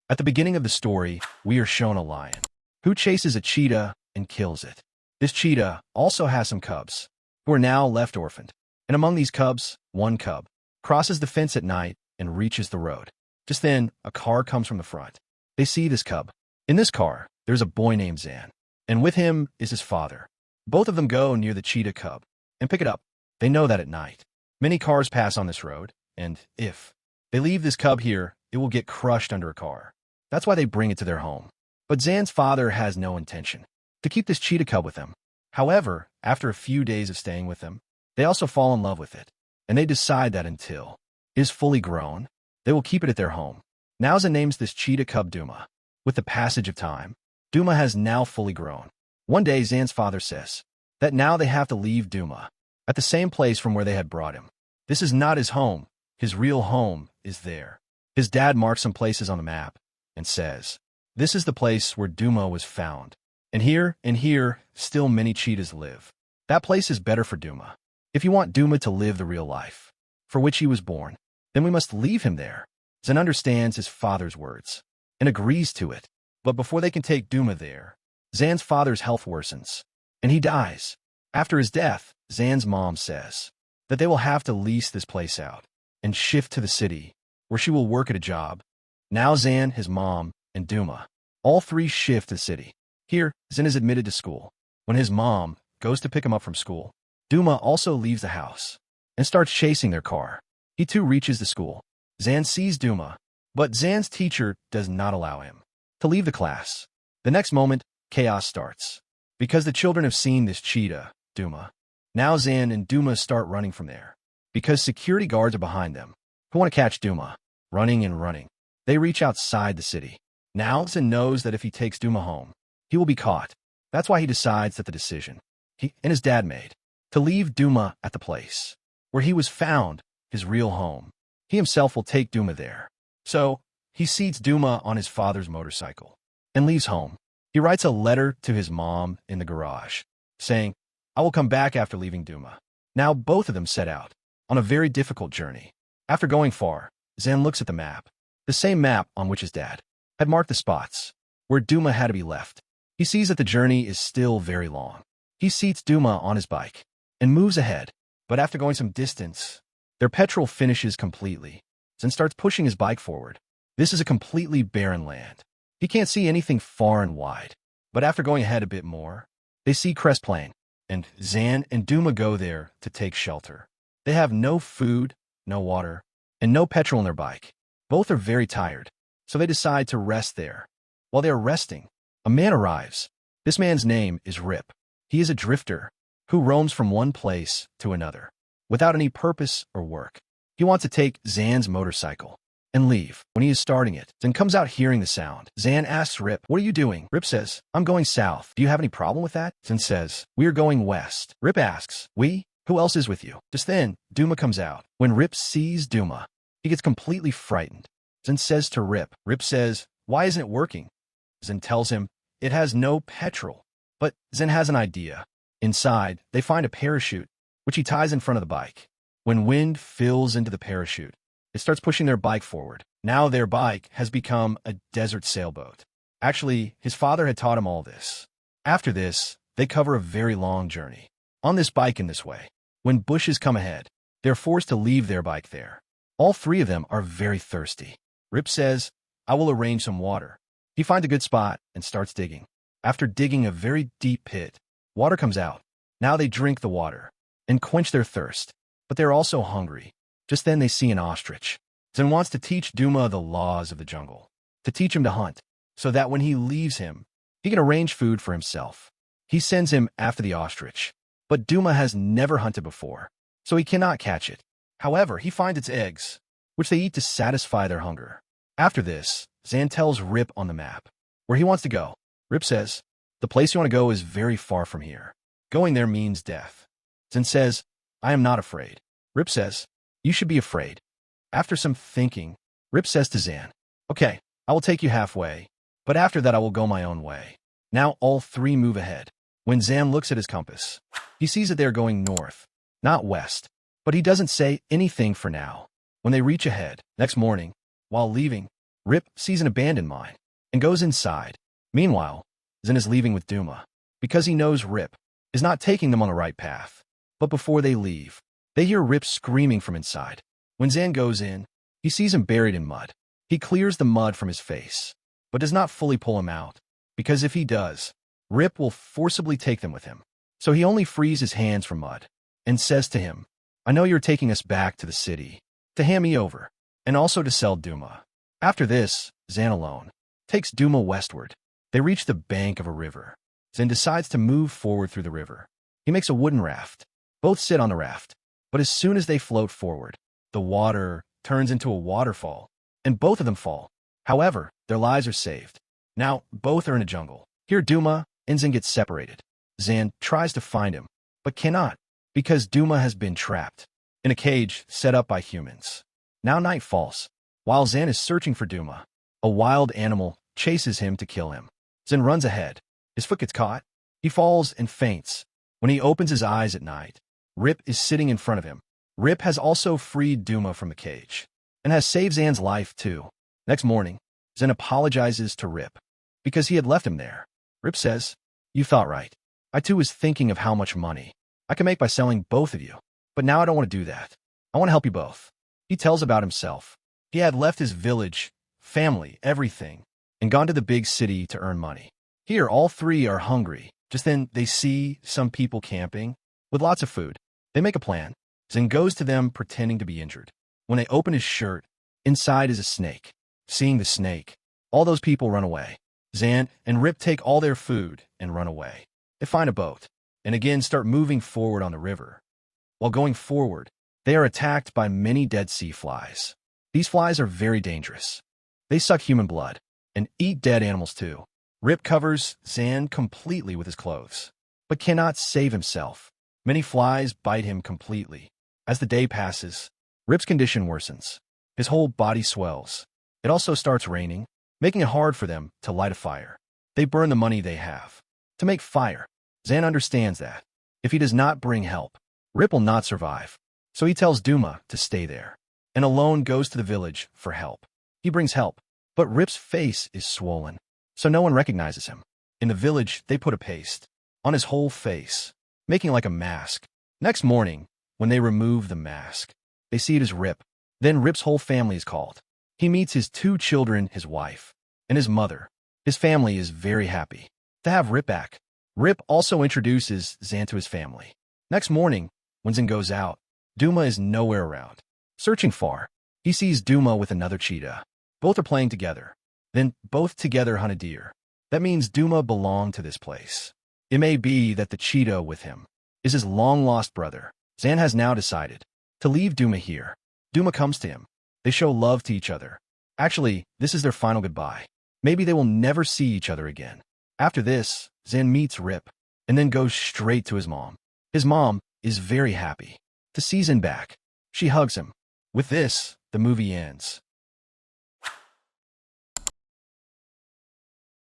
At the beginning of the story, we are shown a lion who chases a cheetah and kills it. This cheetah also has some cubs who are now left orphaned. And among these cubs, one cub crosses the fence at night and reaches the road. Just then, a car comes from the front. They see this cub. In this car, there's a boy named Zan, and with him is his father. Both of them go near the cheetah cub and pick it up. They know that at night, many cars pass on this road, and if they leave this cub here, it will get crushed under a car. That's why they bring it to their home. But Zan's father has no intention to keep this cheetah cub with them. However, after a few days of staying with them, they also fall in love with it, and they decide that until it is fully grown, they will keep it at their home. Now Zan names this cheetah cub Duma. With the passage of time, Duma has now fully grown. One day, Zan's father says that now they have to leave Duma at the same place from where they had brought him. This is not his home. His real home is there. His dad marks some places on the map and says, this is the place where Duma was found. And here, still many cheetahs live. That place is better for Duma. If you want Duma to live the real life for which he was born, then we must leave him there. Zan understands his father's words and agrees to it. But before they can take Duma there, Zan's father's health worsens, and he dies. After his death, Zan's mom says that they will have to lease this place out and shift to the city, where she will work at a job. Now Zan, his mom, and Duma, all three shift to the city. Here, Zan is admitted to school. When his mom goes to pick him up from school, Duma also leaves the house and starts chasing their car. He too reaches the school. Zan sees Duma, but Zan's teacher does not allow him to leave the class. The next moment, chaos starts, because the children have seen this cheetah, Duma. Now Zan and Duma start running from there, because security guards are behind them, who want to catch Duma. Running and running, they reach outside the city. Now Zan knows that if he takes Duma home, he will be caught. That's why he decides that the decision he and his dad made to leave Duma at the place where he was found, his real home. He himself will take Duma there. So, he seats Duma on his father's motorcycle and leaves home. He writes a letter to his mom in the garage, saying, I will come back after leaving Duma. Now both of them set out on a very difficult journey. After going far, Zan looks at the map, the same map on which his dad had marked the spots where Duma had to be left. He sees that the journey is still very long. He seats Duma on his bike and moves ahead, but after going some distance, their petrol finishes completely. Zan starts pushing his bike forward. This is a completely barren land. He can't see anything far and wide, but after going ahead a bit more, they see Crest Plain, and Zan and Duma go there to take shelter. They have no food, no water, and no petrol in their bike. Both are very tired, so they decide to rest there. While they are resting, a man arrives. This man's name is Rip. He is a drifter who roams from one place to another without any purpose or work. He wants to take Zan's motorcycle and leave. When he is starting it, Zan comes out hearing the sound. Zan asks Rip, what are you doing? Rip says, I'm going south. Do you have any problem with that? Zan says, we are going west. Rip asks, we? Who else is with you? Just then, Duma comes out. When Rip sees Duma, he gets completely frightened. Zan says to Rip, Rip says, why isn't it working? Zan tells him, it has no petrol. But Zan has an idea. Inside, they find a parachute, which he ties in front of the bike. When wind fills into the parachute, it starts pushing their bike forward. Now their bike has become a desert sailboat. Actually, his father had taught him all this. After this, they cover a very long journey on this bike in this way. When bushes come ahead, they're forced to leave their bike there. All three of them are very thirsty. Rip says, I will arrange some water. He finds a good spot and starts digging. After digging a very deep pit, water comes out. Now they drink the water and quench their thirst, but they're also hungry. Just then they see an ostrich. Zan wants to teach Duma the laws of the jungle, to teach him to hunt, so that when he leaves him, he can arrange food for himself. He sends him after the ostrich, but Duma has never hunted before, so he cannot catch it. However, he finds its eggs, which they eat to satisfy their hunger. After this, Zan tells Rip on the map where he wants to go. Rip says, the place you want to go is very far from here. Going there means death. Zan says, I am not afraid. Rip says, you should be afraid. After some thinking, Rip says to Zan, okay, I will take you halfway, but after that I will go my own way. Now all three move ahead. When Zan looks at his compass, he sees that they are going north, not west, but he doesn't say anything for now. When they reach ahead, next morning, while leaving, Rip sees an abandoned mine and goes inside. Meanwhile, Zen is leaving with Duma because he knows Rip is not taking them on the right path. But before they leave, they hear Rip screaming from inside. When Zen goes in, he sees him buried in mud. He clears the mud from his face, but does not fully pull him out, because if he does, Rip will forcibly take them with him. So he only frees his hands from mud and says to him, "I know you're taking us back to the city to hand me over, and also to sell Duma." After this, Zen alone takes Duma westward. They reach the bank of a river. Zen decides to move forward through the river. He makes a wooden raft. Both sit on the raft, but as soon as they float forward, the water turns into a waterfall, and both of them fall. However, their lives are saved. Now, both are in a jungle. Here, Duma and Zen get separated. Zen tries to find him, but cannot, because Duma has been trapped in a cage set up by humans. Now night falls. While Zen is searching for Duma, a wild animal chases him to kill him. Zen runs ahead. His foot gets caught. He falls and faints. When he opens his eyes at night, Rip is sitting in front of him. Rip has also freed Duma from the cage and has saved Zan's life too. Next morning, Zen apologizes to Rip because he had left him there. Rip says, "You thought right. I too was thinking of how much money I can make by selling both of you, but now I don't want to do that. I want to help you both." He tells about himself. He had left his village, family, everything, and gone to the big city to earn money. Here, all three are hungry. Just then, they see some people camping with lots of food. They make a plan. Zen goes to them pretending to be injured. When they open his shirt, inside is a snake. Seeing the snake, all those people run away. Zen and Rip take all their food and run away. They find a boat and again start moving forward on the river. While going forward, they are attacked by many dead sea flies. These flies are very dangerous. They suck human blood and eat dead animals too. Rip covers Zen completely with his clothes, but cannot save himself. Many flies bite him completely. As the day passes, Rip's condition worsens. His whole body swells. It also starts raining, making it hard for them to light a fire. They burn the money they have to make fire. Zen understands that if he does not bring help, Rip will not survive. So he tells Duma to stay there, and alone goes to the village for help. He brings help, but Rip's face is swollen, so no one recognizes him. In the village, they put a paste on his whole face, making like a mask. Next morning, when they remove the mask, they see it as Rip. Then Rip's whole family is called. He meets his two children, his wife, and his mother. His family is very happy to have Rip back. Rip also introduces Zen to his family. Next morning, when Zen goes out, Duma is nowhere around. Searching far, he sees Duma with another cheetah. Both are playing together. Then both together hunt a deer. That means Duma belonged to this place. It may be that the cheetah with him is his long-lost brother. Zen has now decided to leave Duma here. Duma comes to him. They show love to each other. Actually, this is their final goodbye. Maybe they will never see each other again. After this, Zen meets Rip and then goes straight to his mom. His mom is very happy to see Zen back. She hugs him. With this, the movie ends.